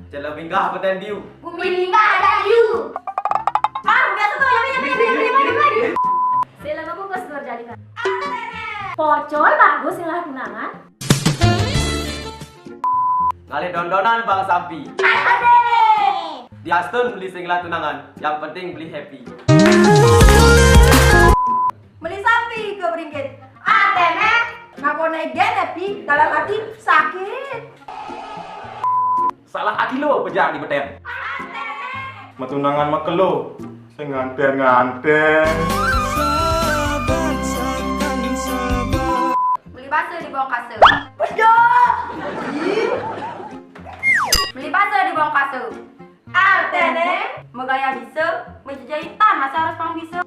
Jalan minggah peten diu. Bumi nggak ada you. Biasa tuh ya. Sila ngebungkus luar jadi kan. Pocol bagus yang tunangan. Ngali dondonan bang Sampi. Di Aston beli singlah tunangan. Yang penting beli happy. Beli sapi ke beringgit. Atene ngaku naik happy dalam arti sakit. Salah aki lo pejang di beten. Matunangan makelo sing nganten-nganten. Beli bakso di Bongkaso. Pedah. Beli bakso di Bongkaso. Artene megaya bisa menjahitan masa harus pang bisa.